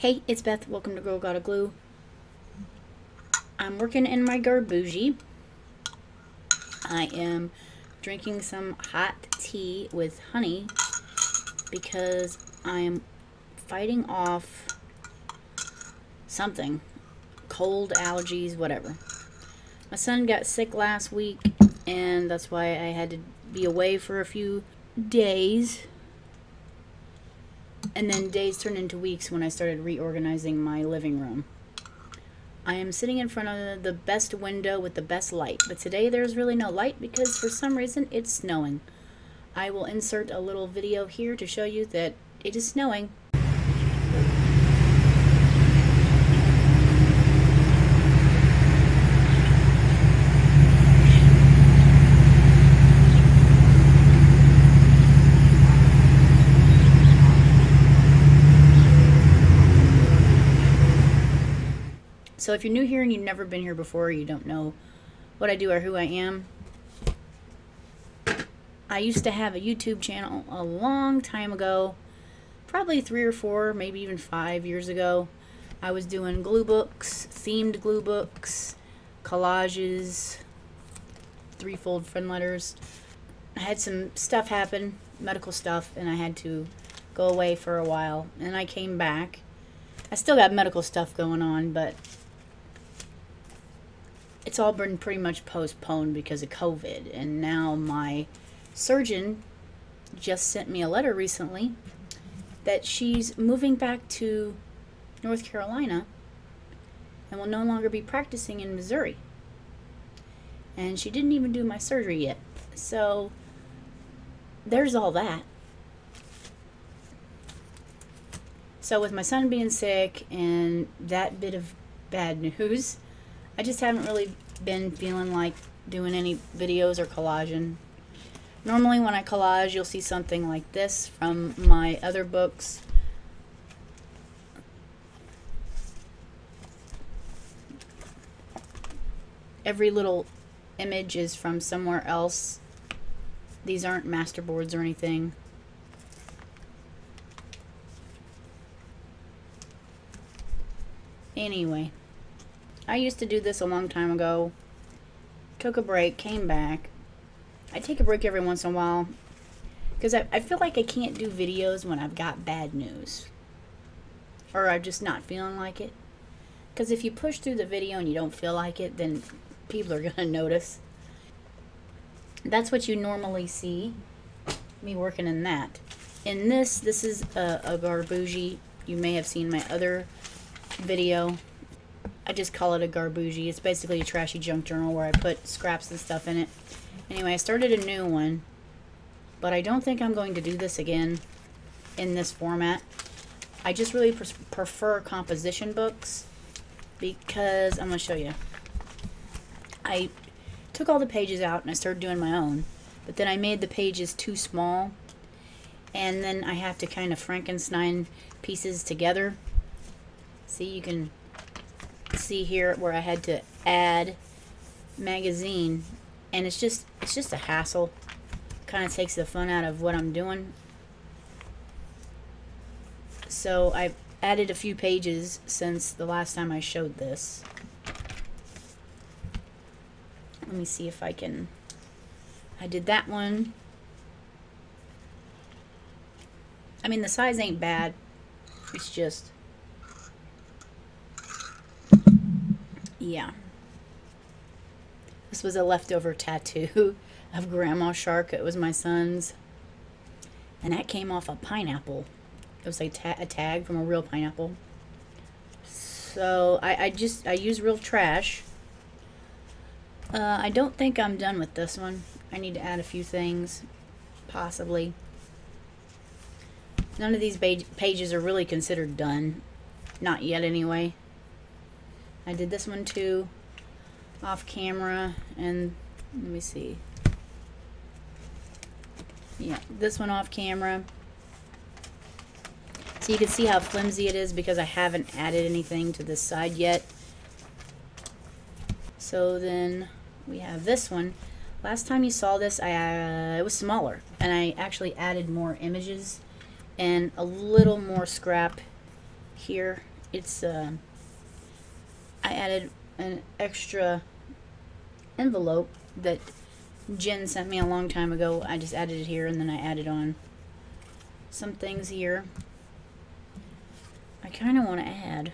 Hey, it's Beth. Welcome to Girl Gotta Glue. I'm working in my Garbougie. I am drinking some hot tea with honey because I am fighting off something. Cold, allergies, whatever. My son got sick last week and that's why I had to be away for a few days. And then days turned into weeks when I started reorganizing my living room. I am sitting in front of the best window with the best light, but today there's really no light because for some reason it's snowing. I will insert a little video here to show you that it is snowing. So if you're new here and you've never been here before, you don't know what I do or who I am. I used to have a YouTube channel a long time ago, probably 3 or 4, maybe even 5 years ago. I was doing glue books, themed glue books, collages, 3-fold friend letters. I had some stuff happen, medical stuff, and I had to go away for a while. And I came back. I still got medical stuff going on, but it's all been pretty much postponed because of COVID. And now my surgeon just sent me a letter recently that she's moving back to North Carolina and will no longer be practicing in Missouri. And she didn't even do my surgery yet. So there's all that. So with my son being sick and that bit of bad news, I just haven't really been feeling like doing any videos or collaging. Normally when I collage, you'll see something like this from my other books. Every little image is from somewhere else. These aren't masterboards or anything. Anyway, I used to do this a long time ago. Took a break, came back. I take a break every once in a while because I feel like I can't do videos when I've got bad news. Or I'm just not feeling like it. Because if you push through the video and you don't feel like it, then people are going to notice. That's what you normally see. Me working in that. In this is a Garbougie. You may have seen my other video. I just call it a Garbougie. It's basically a trashy junk journal where I put scraps and stuff in it. Anyway, I started a new one, but I don't think I'm going to do this again in this format. I just really prefer composition books because I'm going to show you. I took all the pages out and I started doing my own, but then I made the pages too small, and then I have to kind of Frankenstein pieces together. See, you can see here where I had to add magazine, and it's just a hassle. Kind of takes the fun out of what I'm doing. So I've added a few pages since the last time I showed this. Let me see if I can. I did that one. I mean, the size ain't bad. It's just, yeah. This was a leftover tattoo of Grandma Shark. It was my son's. And that came off a pineapple. It was like a tag from a real pineapple. So I use real trash. I don't think I'm done with this one. I need to add a few things. Possibly. None of these pages are really considered done. Not yet anyway. I did this one too, off camera, and let me see. Yeah, this one off camera. So you can see how flimsy it is because I haven't added anything to this side yet. So then we have this one. Last time you saw this, it was smaller, and I actually added more images and a little more scrap here It's, I added an extra envelope that Jen sent me a long time ago. I just added it here, and then I added on some things here. I kind of want to add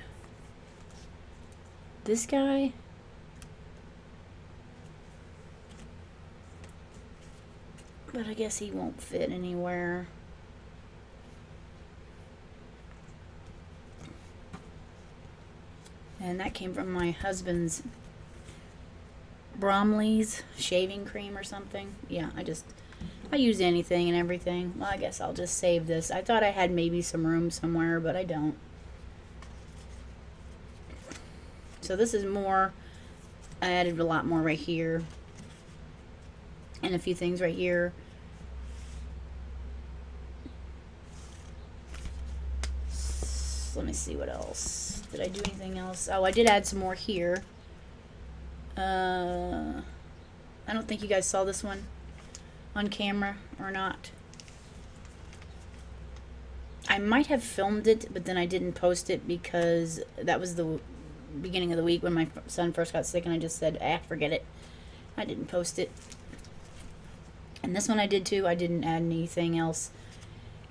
this guy. But I guess he won't fit anywhere. And that came from my husband's Bromley's shaving cream or something. Yeah, I use anything and everything. Well, I guess I'll just save this. I thought I had maybe some room somewhere, but I don't. So this is more, I added a lot more right here. And a few things right here. So let me see what else. Did I do anything else? Oh, I did add some more here. I don't think you guys saw this one on camera or not. I might have filmed it, but then I didn't post it because that was the beginning of the week when my son first got sick, and I just said, forget it. I didn't post it. And this one I did too. I didn't add anything else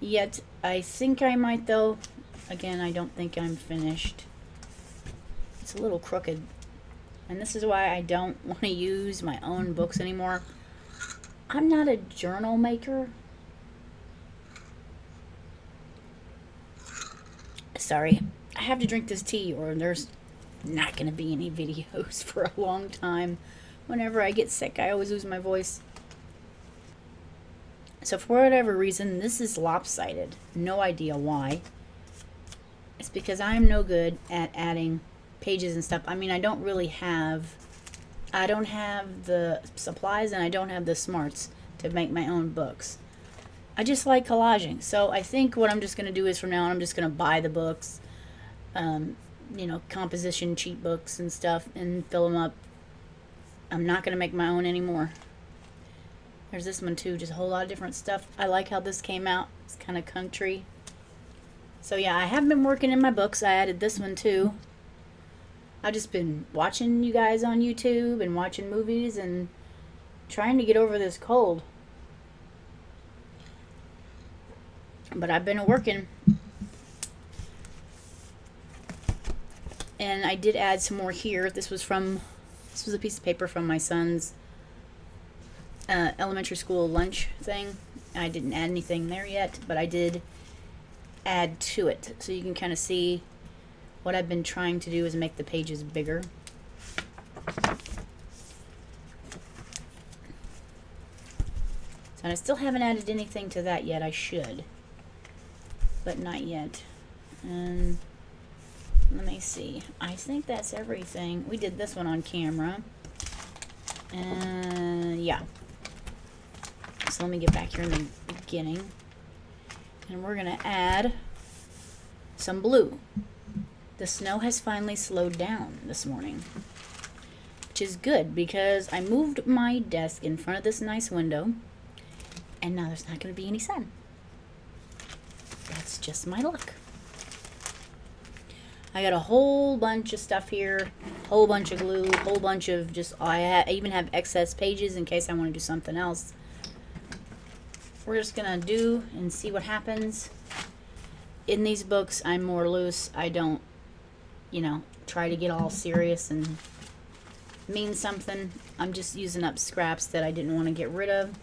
yet. I think I might though. Again, I don't think I'm finished. It's a little crooked. And this is why I don't want to use my own books anymore. I'm not a journal maker. Sorry. I have to drink this tea or there's not going to be any videos for a long time. Whenever I get sick, I always lose my voice. So for whatever reason, this is lopsided. No idea why. It's because I'm no good at adding pages and stuff. I mean, I don't have the supplies and I don't have the smarts to make my own books. I just like collaging. So I think what I'm just going to do is from now on, I'm just going to buy the books, you know, composition cheat books and stuff and fill them up. I'm not going to make my own anymore. There's this one too, just a whole lot of different stuff. I like how this came out. It's kind of country. So yeah, I have been working in my books. I added this one too. I've just been watching you guys on YouTube and watching movies and trying to get over this cold. But I've been working. And I did add some more here. This was a piece of paper from my son's elementary school lunch thing. I didn't add anything there yet, but I did add to it. So you can kind of see what I've been trying to do is make the pages bigger. So I still haven't added anything to that yet. I should, but not yet. And let me see. I think that's everything. We did this one on camera. And yeah. So let me get back here in the beginning. And we're going to add some blue. The snow has finally slowed down this morning, which is good because I moved my desk in front of this nice window and now there's not going to be any sun. That's just my luck. I got a whole bunch of stuff here, whole bunch of glue, whole bunch of I even have excess pages in case I want to do something else. We're just going to do and see what happens. In these books, I'm more loose. I don't, you know, try to get all serious and mean something. I'm just using up scraps that I didn't want to get rid of.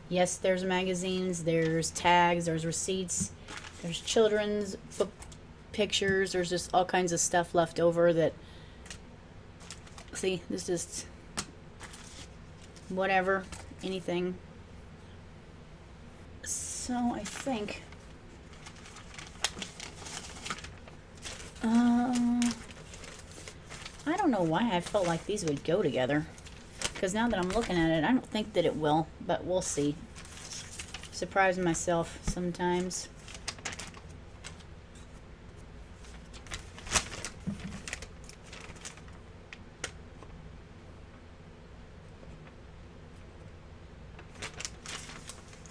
Yes, there's magazines, there's tags, there's receipts, there's children's book pictures, there's just all kinds of stuff left over that, see, this is just whatever, anything. So I think I don't know why I felt like these would go together, because now that I'm looking at it, I don't think that it will, but we'll see. Surprise myself sometimes.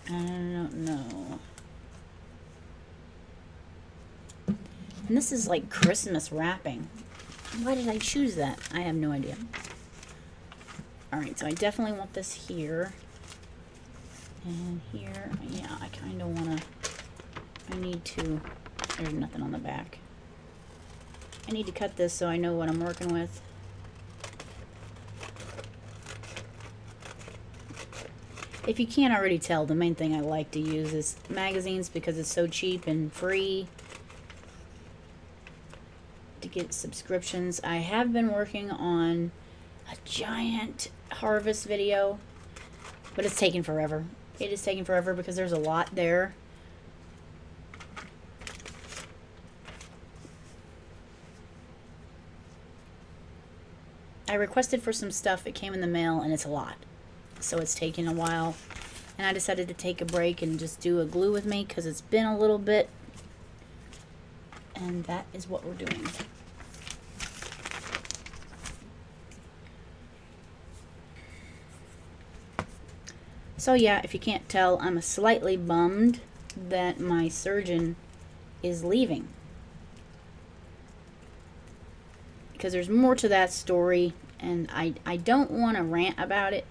I don't know. And this is like Christmas wrapping. Why did I choose that? I have no idea. Alright, so I definitely want this here. And here, yeah, I kind of want to, I need to, there's nothing on the back. I need to cut this so I know what I'm working with. If you can't already tell, the main thing I like to use is magazines because it's so cheap and free to get subscriptions. I have been working on a giant harvest video, but it's taking forever. It is taking forever because there's a lot there. I requested for some stuff, it came in the mail, and it's a lot. So it's taking a while. And I decided to take a break and just do a glue with me because it's been a little bit. And that is what we're doing. So yeah, if you can't tell, I'm slightly bummed that my surgeon is leaving. Because there's more to that story, and I don't want to rant about it,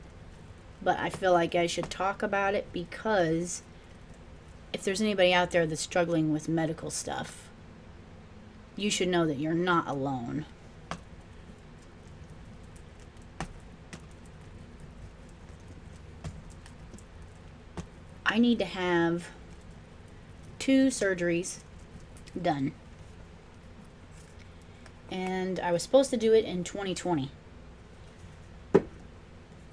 but I feel like I should talk about it because if there's anybody out there that's struggling with medical stuff, you should know that you're not alone. I need to have 2 surgeries done. And I was supposed to do it in 2020.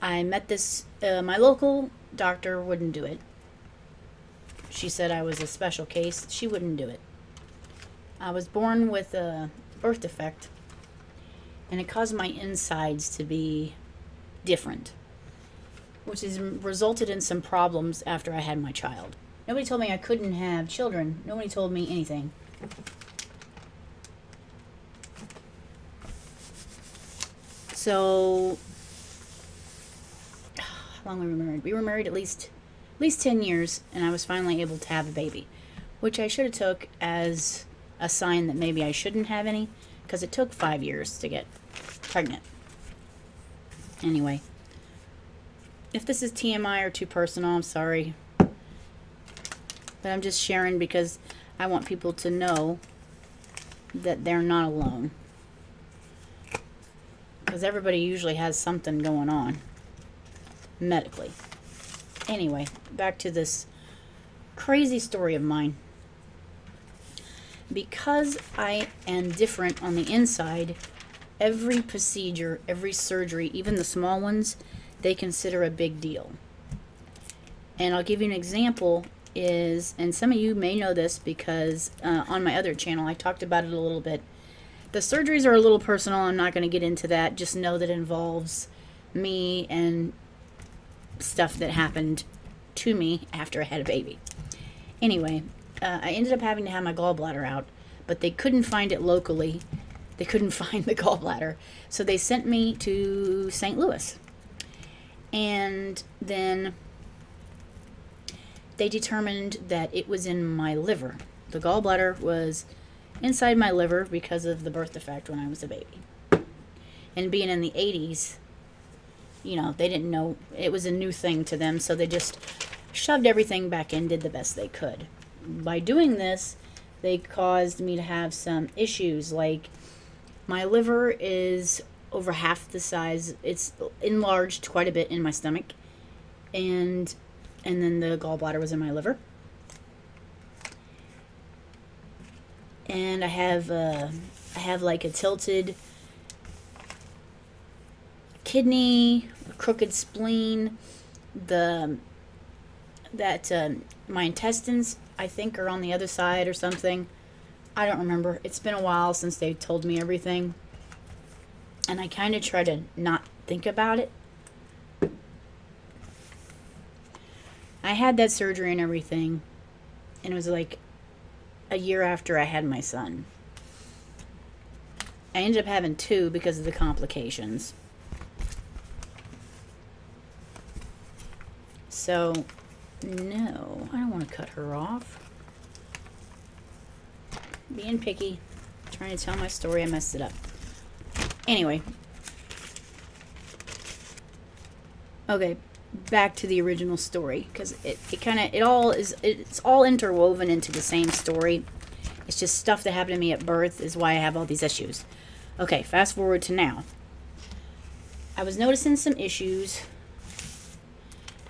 I met this, my local doctor wouldn't do it. She said I was a special case. She wouldn't do it. I was born with a birth defect, and it caused my insides to be different, which has resulted in some problems after I had my child. Nobody told me I couldn't have children. Nobody told me anything. So, how long were we married? We were married at least 10 years, and I was finally able to have a baby, which I should have took as a sign that maybe I shouldn't have any, because it took 5 years to get pregnant. Anyway, if this is TMI or too personal, I'm sorry. But I'm just sharing because I want people to know that they're not alone. Because everybody usually has something going on medically. Anyway, back to this crazy story of mine. Because I am different on the inside, every procedure, every surgery, even the small ones, they consider a big deal. And I'll give you an example is, and some of you may know this because on my other channel I talked about it a little bit. The surgeries are a little personal. I'm not going to get into that. Just know that it involves me and stuff that happened to me after I had a baby. Anyway, I ended up having to have my gallbladder out, but they couldn't find it locally. They couldn't find the gallbladder. So they sent me to St. Louis. And then they determined that it was in my liver. The gallbladder was inside my liver because of the birth defect when I was a baby. And being in the 80s, you know, they didn't know. It was a new thing to them, so they just shoved everything back in, did the best they could. By doing this, they caused me to have some issues, like my liver is over half the size. It's enlarged quite a bit in my stomach, and then the gallbladder was in my liver. And I have like a tilted kidney, a crooked spleen, my intestines, I think, are on the other side or something. I don't remember. It's been a while since they told me everything. And I kind of try to not think about it. I had that surgery and everything, and it was like a year after I had my son. I ended up having 2 because of the complications. So, no, I don't want to cut her off. Being picky. Trying to tell my story, I messed it up. Anyway. Okay, back to the original story, because it's all interwoven into the same story. It's just stuff that happened to me at birth is why I have all these issues. Okay, fast forward to now. I was noticing some issues,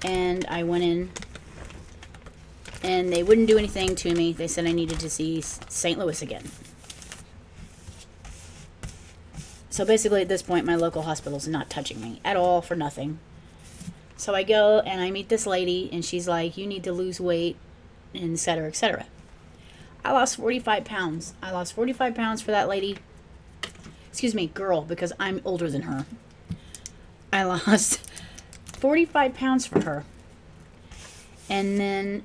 and I went in, and they wouldn't do anything to me. They said I needed to see St. Louis again. So basically at this point, my local hospital's not touching me at all for nothing. So I go and I meet this lady, and she's like, you need to lose weight, and et cetera, et cetera. I lost 45 pounds. I lost 45 pounds for that lady. Excuse me, girl, because I'm older than her. I lost 45 pounds for her. And then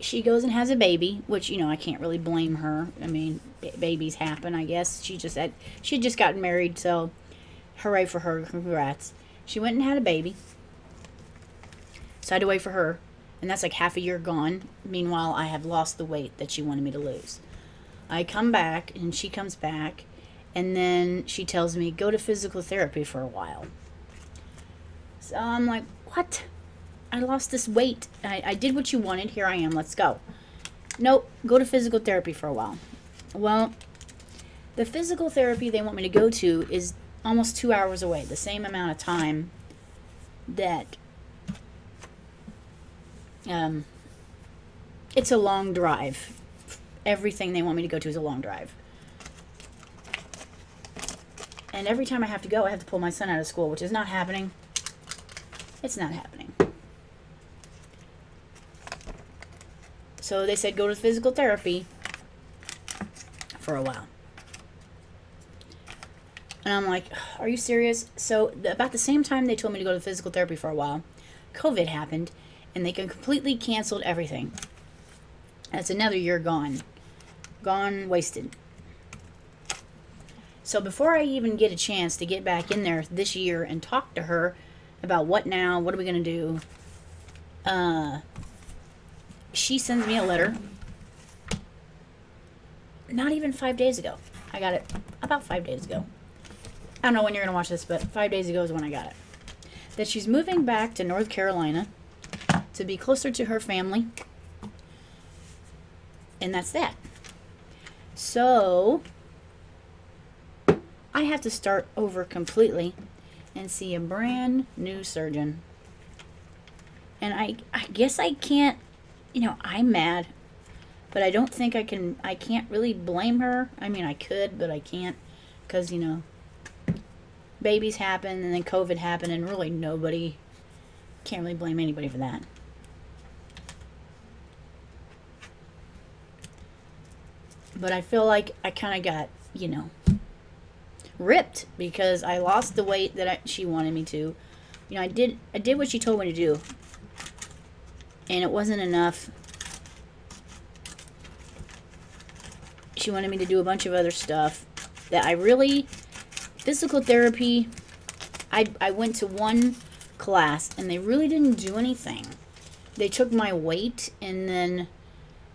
she goes and has a baby, which, you know, I can't really blame her. I mean, babies happen, I guess. She had just gotten married, so hooray for her. Congrats. She went and had a baby. So I had to wait for her. And that's like half a year gone. Meanwhile, I have lost the weight that she wanted me to lose. I come back, and she comes back, and then she tells me, go to physical therapy for a while. So I'm like, what? I lost this weight. I did what you wanted. Here I am. Let's go. Nope. Go to physical therapy for a while. Well, the physical therapy they want me to go to is almost 2 hours away. The same amount of time that... it's a long drive. Everything they want me to go to is a long drive. And every time I have to go, I have to pull my son out of school, which is not happening. It's not happening. So they said go to physical therapy for a while. And I'm like, are you serious? So about the same time they told me to go to physical therapy for a while, COVID happened, and they completely canceled everything. That's another year gone. Gone, wasted. So before I even get a chance to get back in there this year and talk to her about what now, what are we going to do, she sends me a letter. Not even 5 days ago. I got it about 5 days ago. I don't know when you're going to watch this, but 5 days ago is when I got it. That she's moving back to North Carolina to be closer to her family. And that's that. So I have to start over completely and see a brand new surgeon. And I guess I can't, you know, I'm mad, but I don't think I can't really blame her. I mean, I could, but I can't, because, you know, babies happen, and then COVID happened, and really nobody, can't really blame anybody for that. But I feel like I kind of got, you know, ripped because I lost the weight that she wanted me to. You know, I did what she told me to do, and it wasn't enough. She wanted me to do a bunch of other stuff that I really, physical therapy, I went to one class, and they really didn't do anything. They took my weight, and then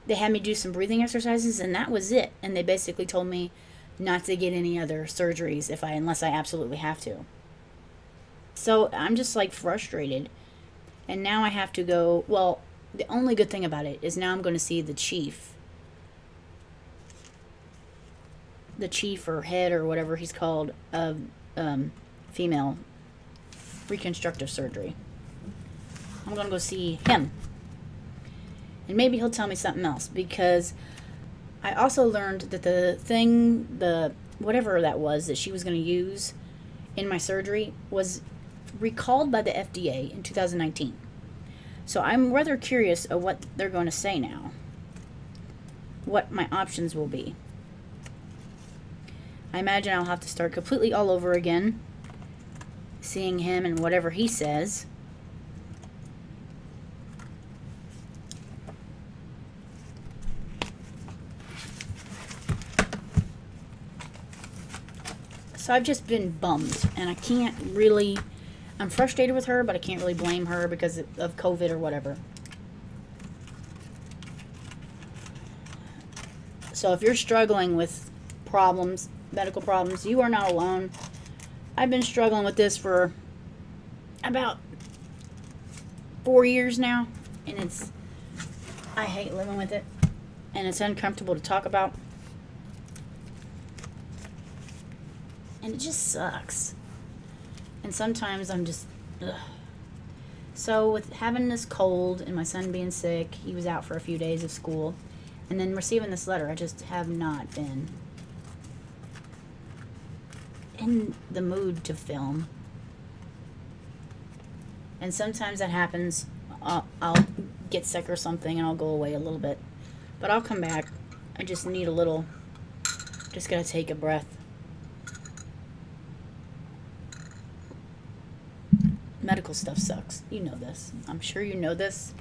they had me do some breathing exercises, and that was it. And they basically told me not to get any other surgeries unless I absolutely have to. So I'm just like frustrated. And now I have to go, well, the only good thing about it is now I'm going to see the chief. The chief or head or whatever he's called of female reconstructive surgery. I'm going to go see him. And maybe he'll tell me something else, because I also learned that the whatever that was that she was going to use in my surgery was recalled by the FDA in 2019. So I'm rather curious of what they're going to say now. What my options will be. I imagine I'll have to start completely all over again, seeing him and whatever he says. So I've just been bummed, and I can't really, I'm frustrated with her, but I can't really blame her because of COVID or whatever. So if you're struggling with problems, medical problems, you are not alone. I've been struggling with this for about 4 years now, and I hate living with it, and it's uncomfortable to talk about, and it just sucks. And sometimes I'm just, ugh. So with having this cold and my son being sick, he was out for a few days of school, and then receiving this letter, I just have not been in the mood to film. And sometimes that happens. I'll get sick or something and I'll go away a little bit, but I'll come back. I just need a little, just gotta take a breath. Medical stuff sucks. You know this. I'm sure you know this.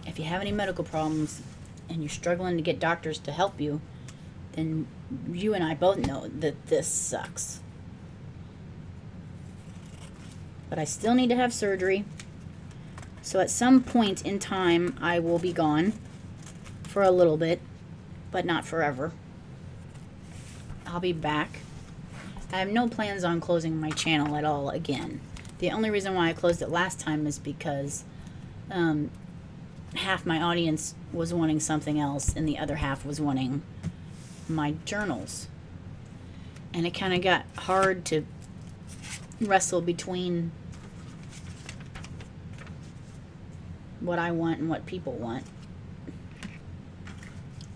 If you have any medical problems and you're struggling to get doctors to help you, then you and I both know that this sucks. But I still need to have surgery. So at some point in time, I will be gone for a little bit, but not forever. I'll be back. I have no plans on closing my channel at all again. The only reason why I closed it last time is because half my audience was wanting something else and the other half was wanting my journals. And it kind of got hard to wrestle between what I want and what people want.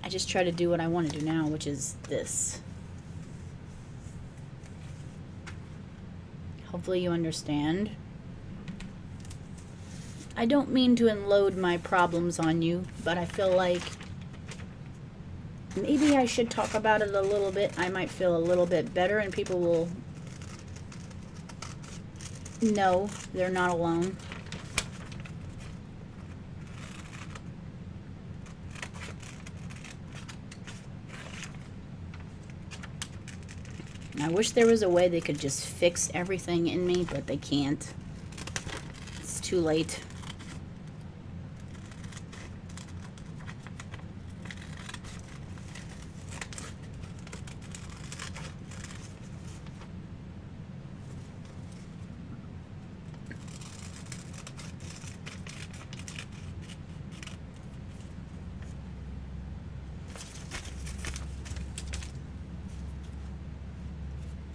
I just try to do what I want to do now, which is this. Hopefully you understand. I don't mean to unload my problems on you, but I feel like maybe I should talk about it a little bit. I might feel a little bit better and people will know they're not alone. I wish there was a way they could just fix everything in me, but they can't. It's too late.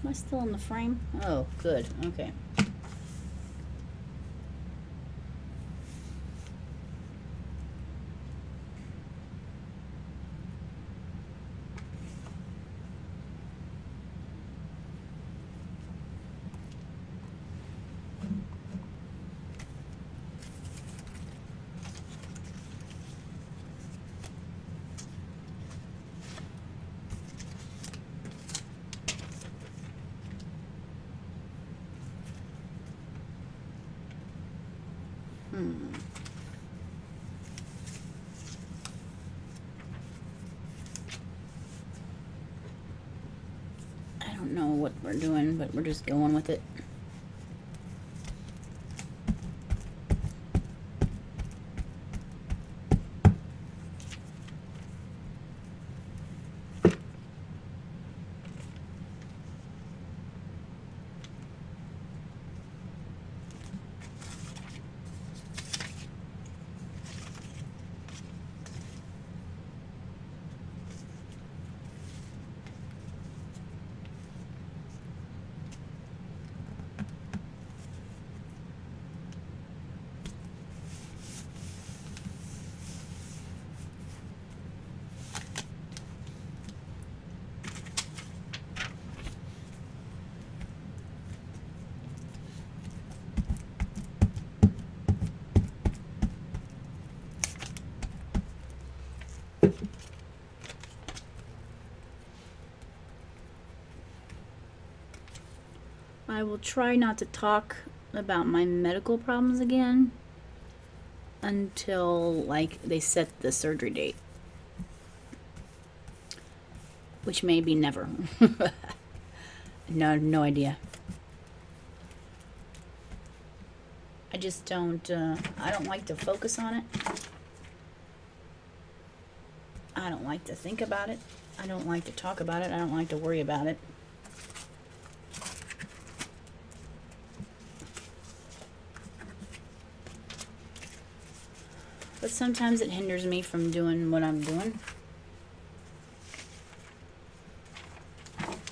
Am I still in the frame? Oh, good. Okay. I don't know what we're doing, but we're just going with it. I will try not to talk about my medical problems again until, like, they set the surgery date. Which may be never. No idea. I just don't, I don't like to focus on it. I don't like to think about it. I don't like to talk about it. I don't like to worry about it. But sometimes it hinders me from doing what I'm doing.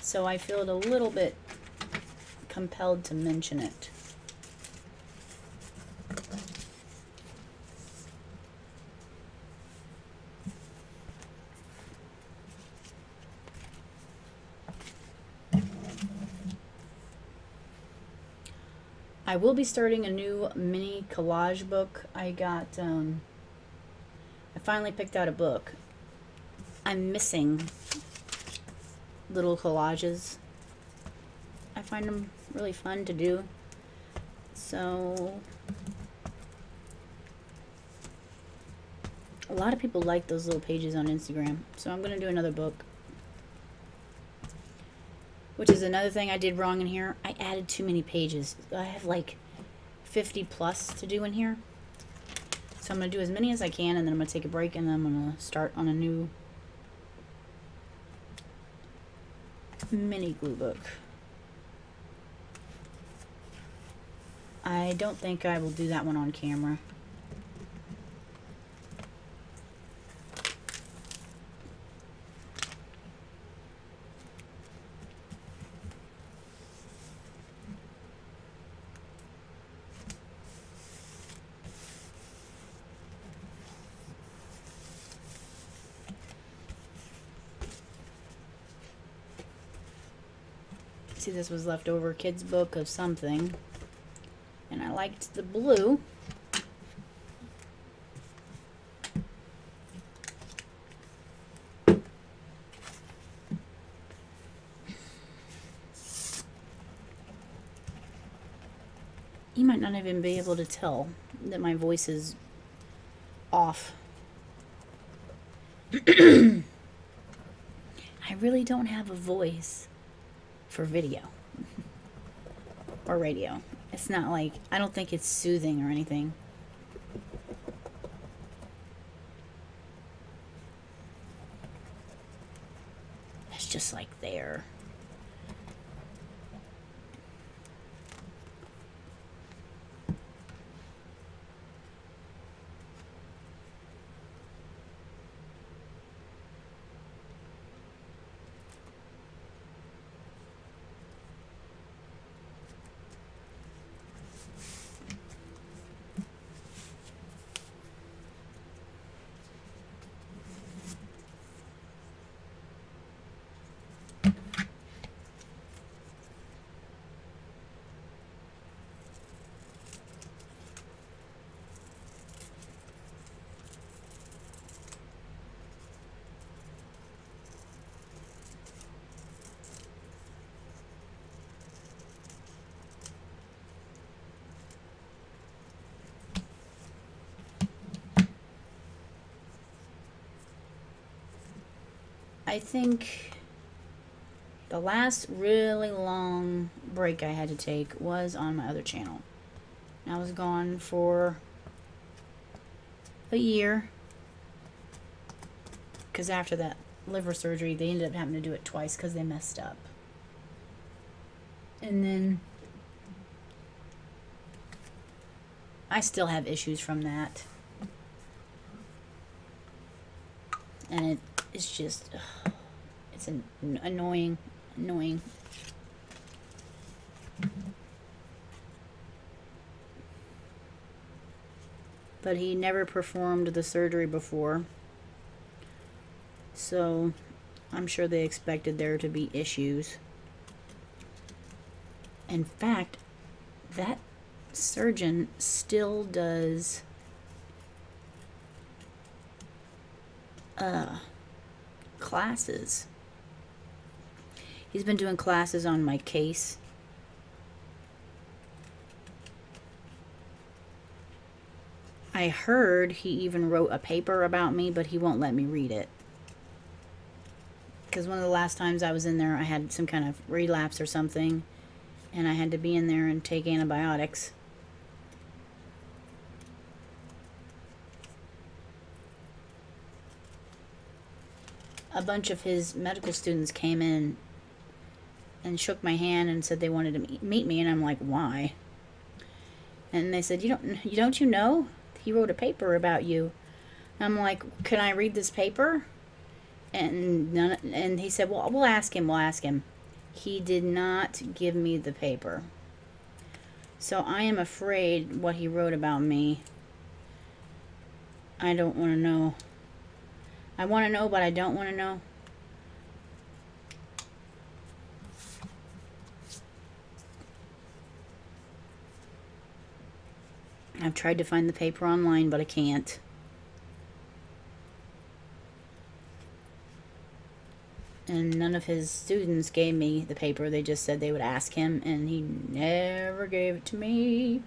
So I feel it a little bit compelled to mention it. I will be starting a new mini collage book. I finally picked out a book. I'm missing little collages. I find them really fun to do. So a lot of people like those little pages on Instagram. So I'm going to do another book. Which is another thing I did wrong in here. I added too many pages. I have like 50 plus to do in here. So I'm going to do as many as I can, and then I'm going to take a break, and then I'm going to start on a new mini glue book. I don't think I will do that one on camera. See, this was leftover kids book of something, and I liked the blue. You might not even be able to tell that my voice is off. I really don't have a voice for video or radio. It's not like, I don't think it's soothing or anything. It's just like there. I think the last really long break I had to take was on my other channel. I was gone for a year because after that liver surgery they ended up having to do it twice because they messed up. And then I still have issues from that. And it's just, it's annoying. But he never performed the surgery before, so I'm sure they expected there to be issues. In fact, that surgeon still does classes. He's been doing classes on my case. I heard he even wrote a paper about me, but he won't let me read it. Because one of the last times I was in there, I had some kind of relapse or something, and I had to be in there and take antibiotics. a bunch of his medical students came in and shook my hand and said they wanted to meet me, and I'm like, why? And they said, don't you know? He wrote a paper about you. And I'm like, can I read this paper? And he said, well, we'll ask him. He did not give me the paper. So I am afraid what he wrote about me, I don't want to know. I want to know, but I don't want to know. I've tried to find the paper online, but I can't. And none of his students gave me the paper. They just said they would ask him, and he never gave it to me.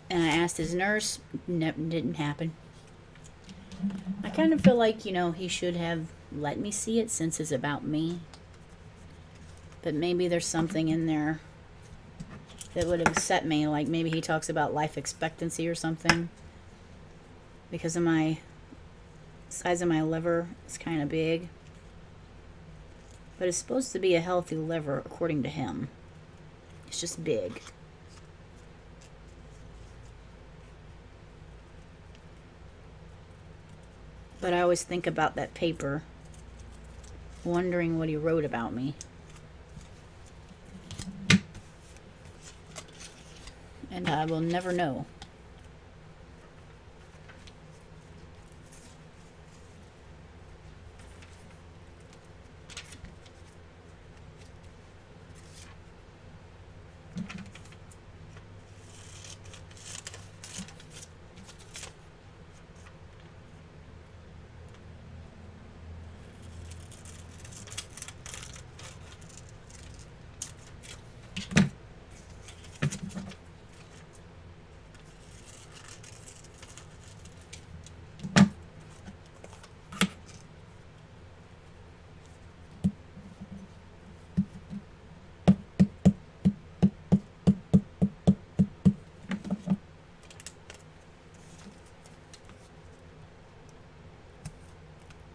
And I asked his nurse, didn't happen. I kind of feel like, he should have let me see it since it's about me. But maybe there's something in there that would have upset me. Like maybe he talks about life expectancy or something. Because of my size of my liver, it's kind of big. But it's supposed to be a healthy liver, according to him. It's just big. But I always think about that paper, wondering what he wrote about me. And I will never know.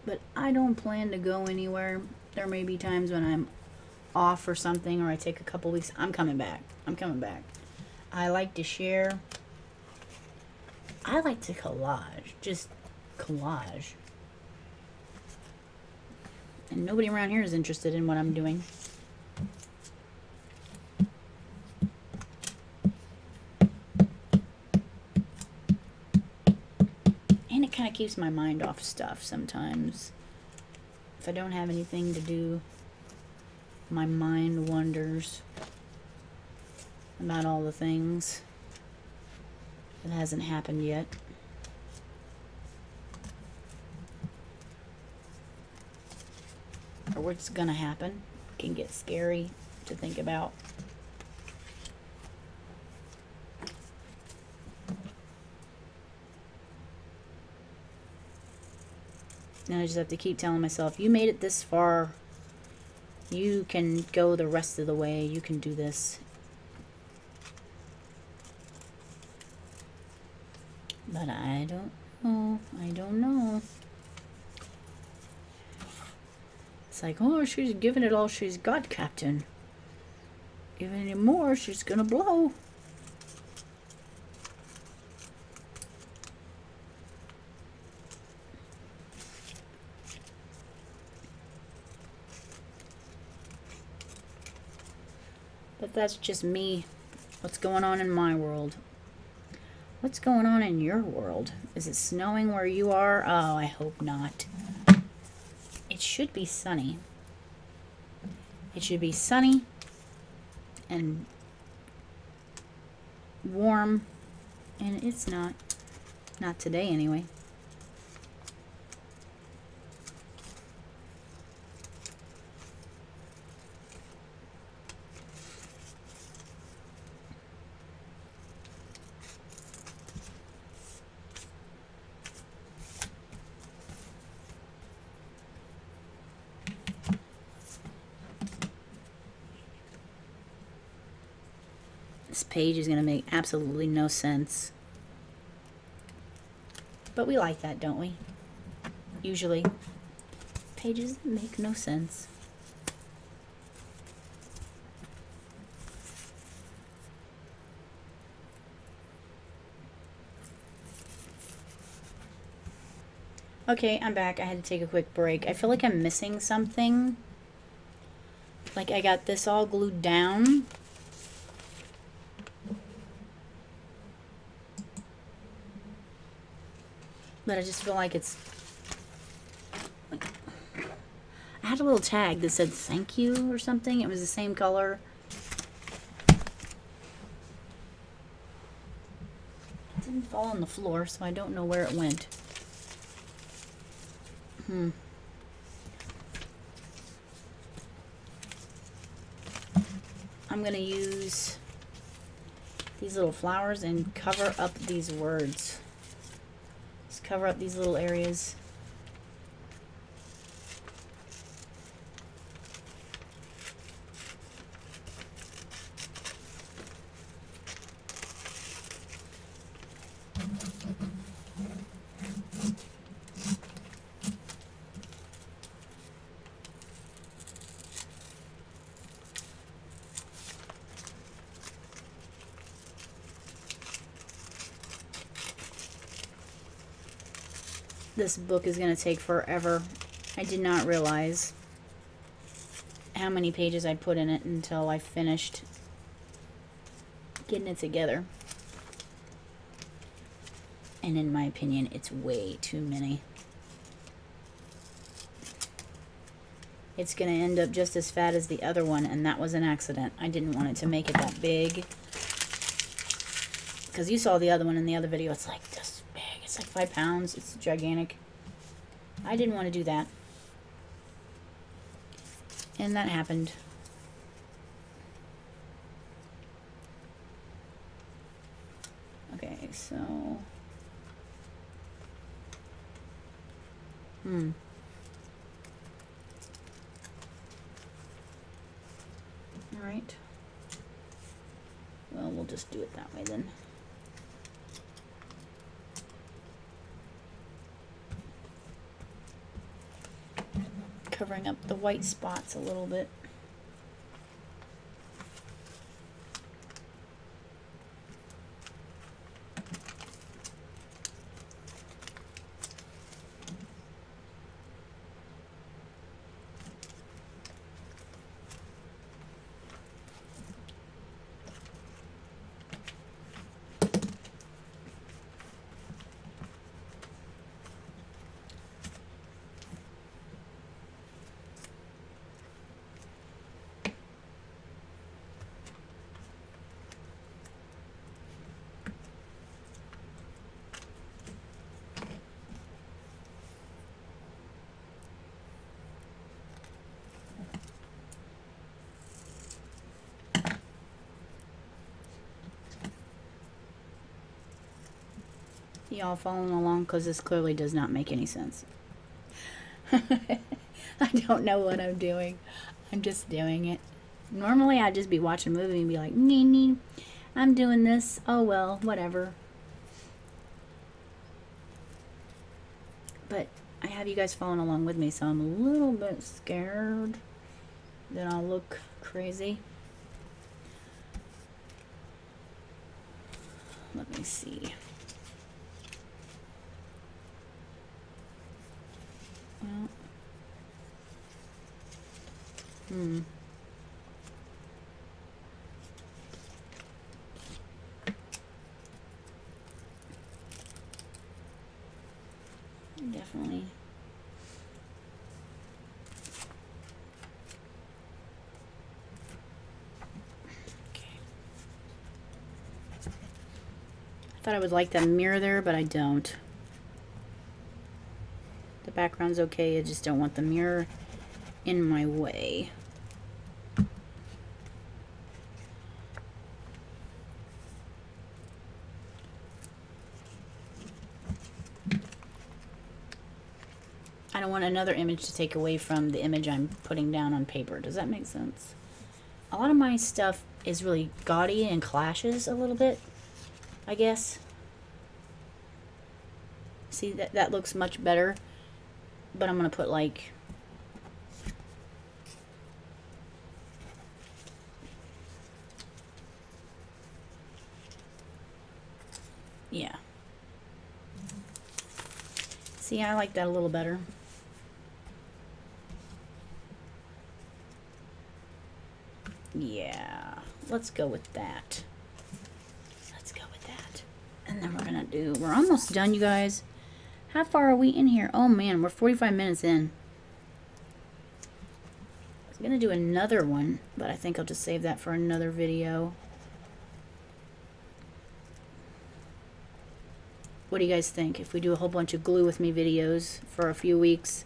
But I don't plan to go anywhere. There may be times when I'm off or something, or I take a couple weeks. I'm coming back. I like to share. I like to collage. Just collage. And nobody around here is interested in what I'm doing. And it kind of keeps my mind off stuff sometimes. If I don't have anything to do, my mind wanders about all the things that hasn't happened yet. Or what's gonna happen. It can get scary to think about. And I just have to keep telling myself, you made it this far. You can go the rest of the way. You can do this. But I don't know. I don't know. It's like, oh, she's giving it all she's got, Captain. Giving any more, she's gonna blow. But that's just me. What's going on in my world? What's going on in your world? Is it snowing where you are? Oh, I hope not. It should be sunny. It should be sunny and warm, and it's not. Not today, anyway. This page is going to make absolutely no sense. But we like that, don't we? Usually. pages that make no sense. Okay, I'm back. I had to take a quick break. I feel like I'm missing something. Like I got this all glued down. But I just feel like it's... I had a little tag that said thank you or something. It was the same color. It didn't fall on the floor, so I don't know where it went. I'm going to use these little flowers and cover up these words. Just cover up these little areas. This book is going to take forever. I did not realize how many pages I put in it until I finished getting it together. And in my opinion, it's way too many. It's going to end up just as fat as the other one, and that was an accident. I didn't want it to make it that big. Because you saw the other one in the other video. It's like this big. It's like 5 pounds. It's gigantic. I didn't want to do that. And that happened. Okay, so... Alright. Well, we'll just do it that way then. Covering up the white spots a little bit. Y'all following along, because this clearly does not make any sense. I don't know what I'm doing. I'm just doing it. Normally I'd just be watching a movie and be like, nee, nee, I'm doing this. Oh well, whatever. But I have you guys following along with me, so I'm a little bit scared that I'll look crazy. Let me see. Well, definitely. Okay. I thought I would like that mirror there, but I don't. The background's okay, I just don't want the mirror in my way. I don't want another image to take away from the image I'm putting down on paper. Does that make sense? A lot of my stuff is really gaudy and clashes a little bit, I guess. See, that looks much better. But I'm going to put like See, I like that a little better. Yeah, let's go with that. Let's go with that. And then we're gonna do, we're almost done, you guys. How far are we in here? Oh man, we're 45 minutes in. I was gonna do another one, but I think I'll just save that for another video. What do you guys think? If we do a whole bunch of glue with me videos for a few weeks.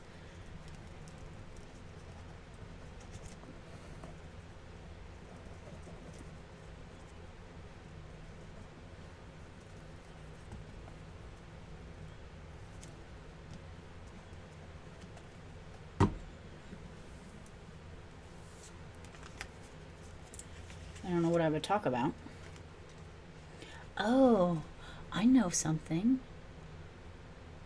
I don't know what I would talk about. Oh, I know something.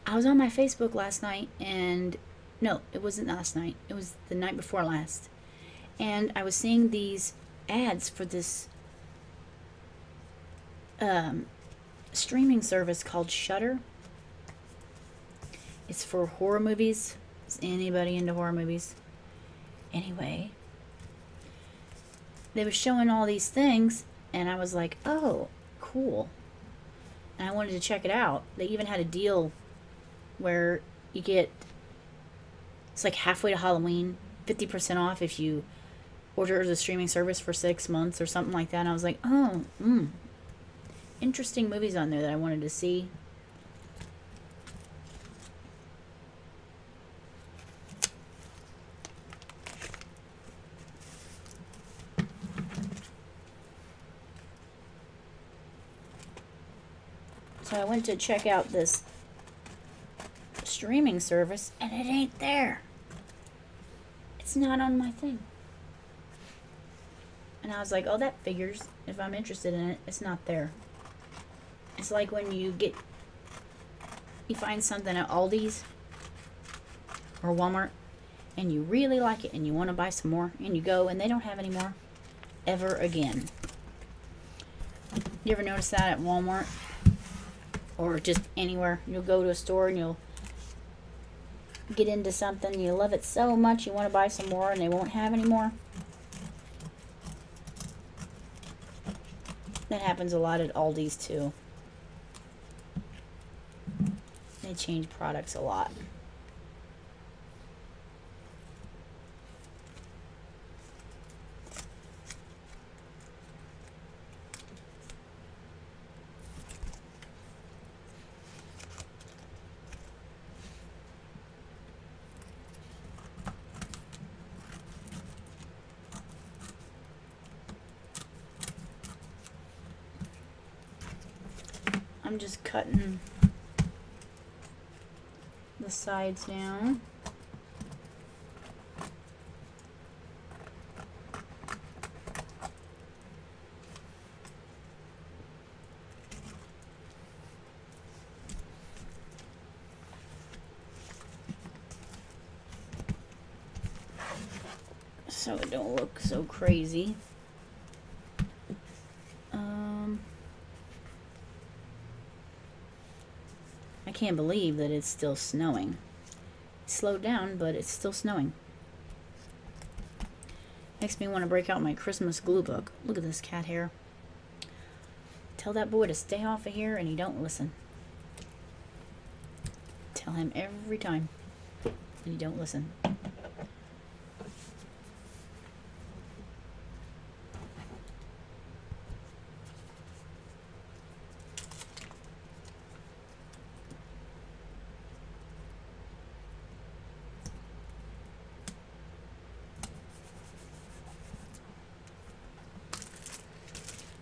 I was on my Facebook last night and no, it wasn't last night. It was the night before last. And I was seeing these ads for this streaming service called Shudder. It's for horror movies. Is anybody into horror movies? Anyway, they were showing all these things and I was like, oh, cool. And I wanted to check it out. They even had a deal where you get, it's like halfway to Halloween, 50% off if you order the streaming service for 6 months or something like that. And I was like, oh, interesting movies on there that I wanted to see. So I went to check out this streaming service and it ain't there. It's not on my thing. And I was like, oh, that figures. If I'm interested in it, it's not there. It's like when you find something at Aldi's or Walmart and you really like it and you want to buy some more and you go and they don't have any more ever again. You ever notice that at Walmart? Or just anywhere. You'll go to a store and you'll get into something. You love it so much you want to buy some more and they won't have any more. That happens a lot at Aldi's too. They change products a lot. I'm just cutting the sides down. So it don't look so crazy. I can't believe that it's still snowing. It slowed down, but it's still snowing. Makes me want to break out my Christmas glue book. Look at this cat hair. Tell that boy to stay off of here and he don't listen. Tell him every time and he don't listen.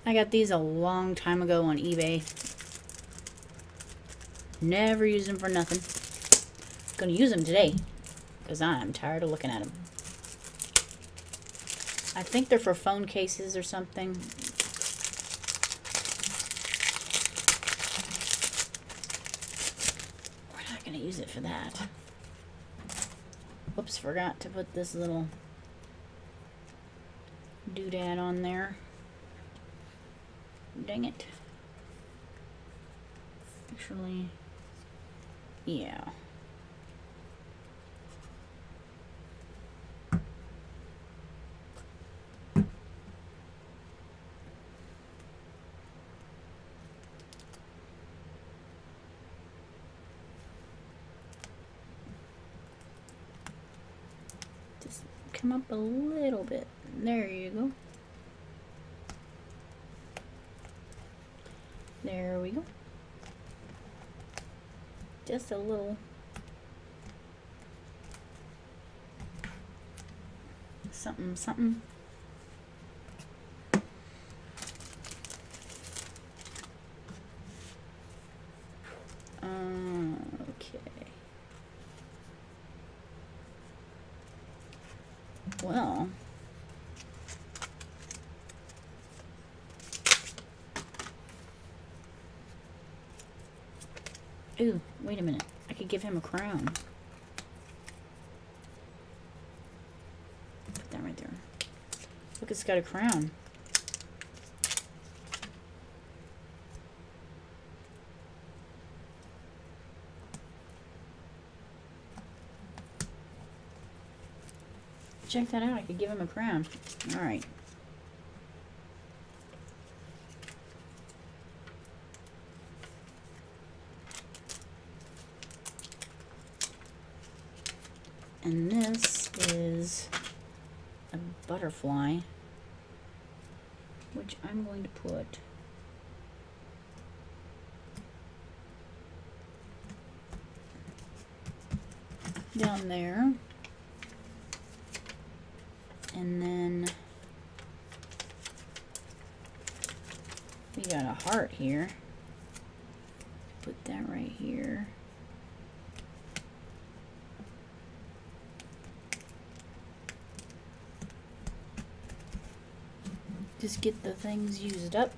I got these a long time ago on eBay. Never used them for nothing. Gonna use them today because I'm tired of looking at them. I think they're for phone cases or something. We're not gonna use it for that. Whoops, forgot to put this little doodad on there. Dang it. Actually, yeah. Just come up a little bit. There you go. There we go. Just a little. Something, something. Okay. Well. Ooh, wait a minute. I could give him a crown. Put that right there. Look, it's got a crown. Check that out. I could give him a crown. All right. And this is a butterfly, which I'm going to put down there. And then we got a heart here. Put that right here. Just get the things used up.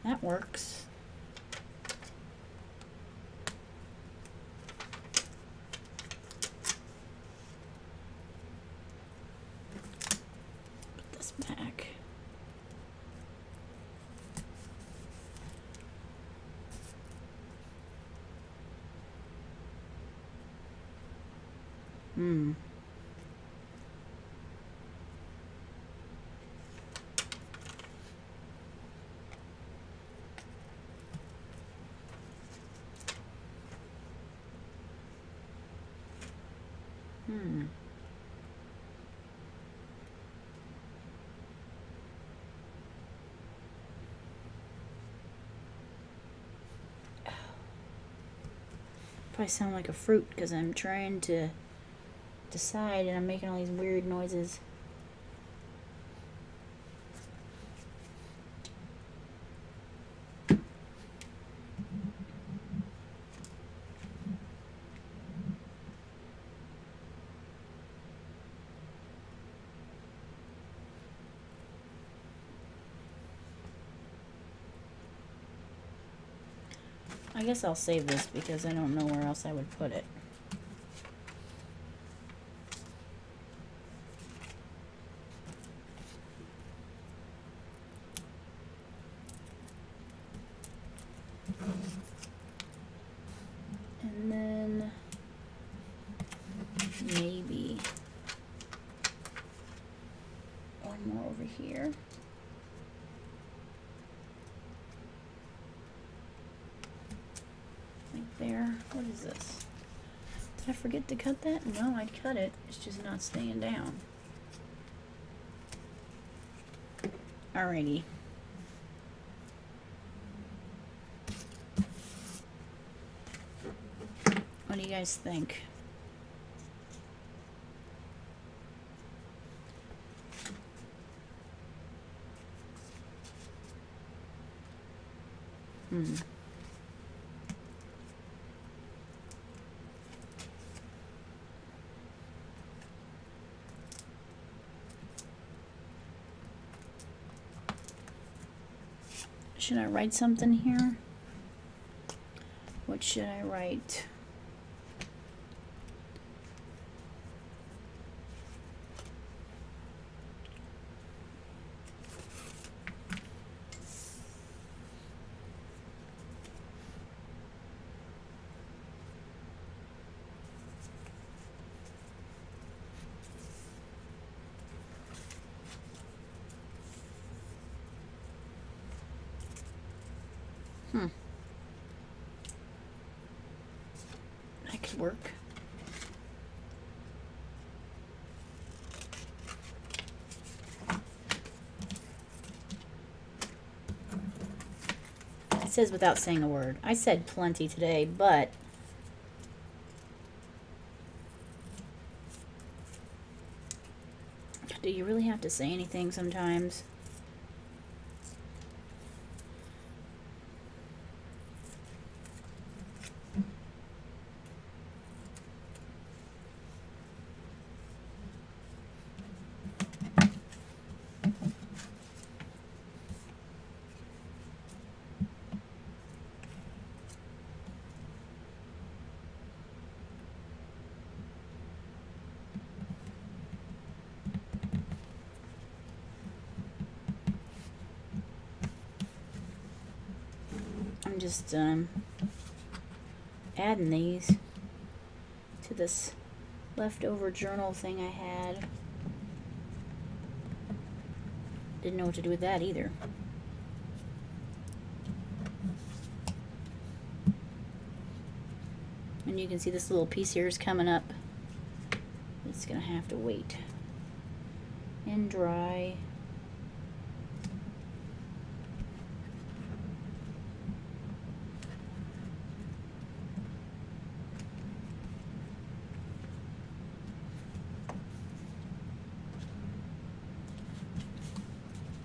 That works. Put this back. Probably sound like a fruit because I'm trying to decide and I'm making all these weird noises. I guess I'll save this because I don't know where else I would put it. And then maybe one more over here. There. What is this? Did I forget to cut that? No, I'd cut it. It's just not staying down. Alrighty. What do you guys think? Should I write something here? What should I write? That could work. It says without saying a word. I said plenty today, but do you really have to say anything sometimes? I'm just adding these to this leftover journal thing I had. Didn't know what to do with that either. And you can see this little piece here is coming up. It's gonna have to wait and dry.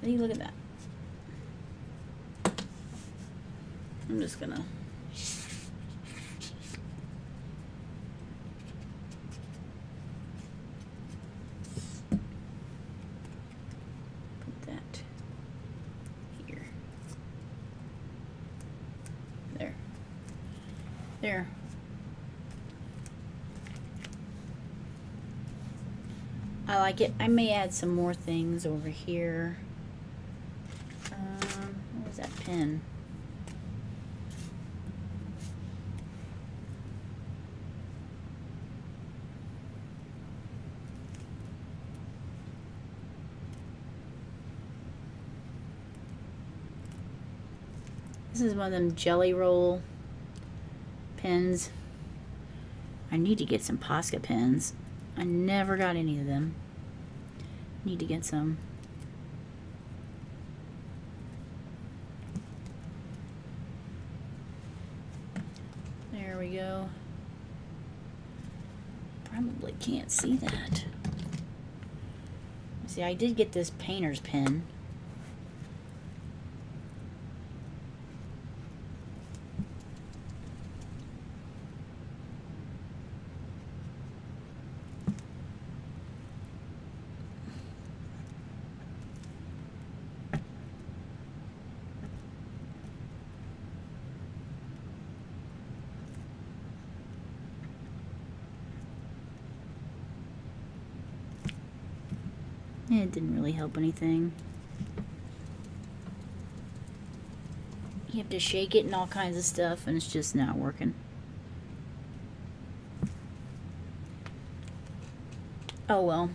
Hey, look at that. I'm just gonna put that here. There. There. I like it. I may add some more things over here. Where's that pen? This is one of them jelly roll pens. I need to get some Posca pens. I never got any of them. Need to get some. There we go. Probably can't see that. See, I did get this painter's pen. It didn't really help anything. You have to shake it and all kinds of stuff, and it's just not working. Oh well.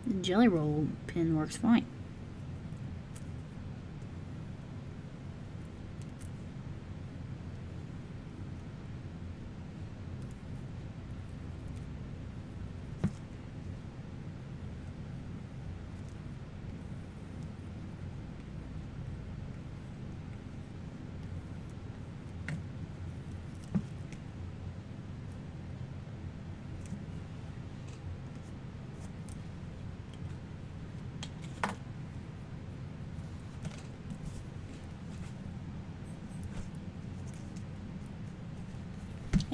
The jelly roll pen works fine.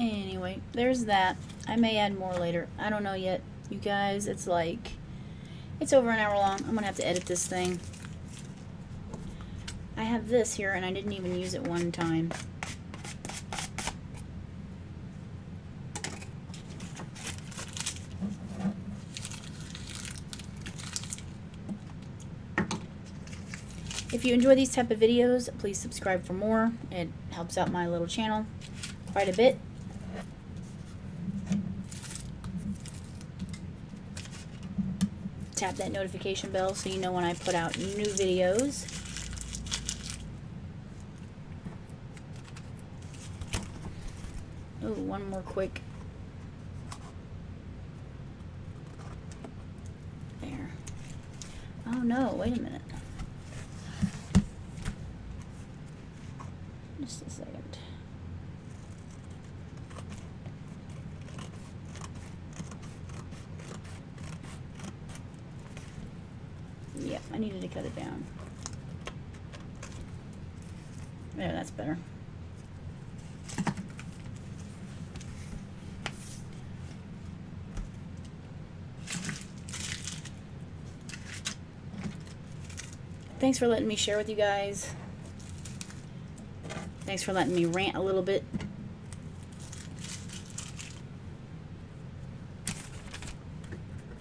Anyway, there's that. I may add more later. I don't know yet. You guys, it's like, it's over an hour long. I'm gonna have to edit this thing. I have this here and I didn't even use it one time. If you enjoy these type of videos, please subscribe for more. It helps out my little channel quite a bit. tap that notification bell so you know when I put out new videos. Oh, one more quick. There. Oh no, wait a minute. Just a second. Yep, I needed to cut it down. There, that's better. Thanks for letting me share with you guys. Thanks for letting me rant a little bit.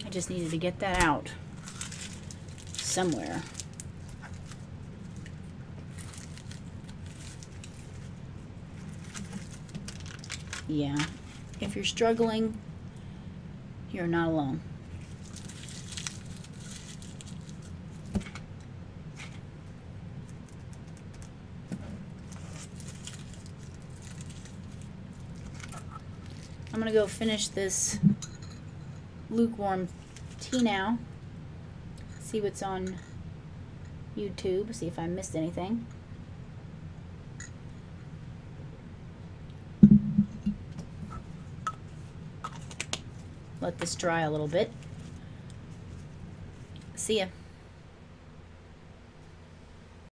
I just needed to get that out somewhere. Yeah, if you're struggling, you're not alone. I'm gonna go finish this lukewarm tea now. See what's on YouTube, see if I missed anything. Let this dry a little bit. See ya.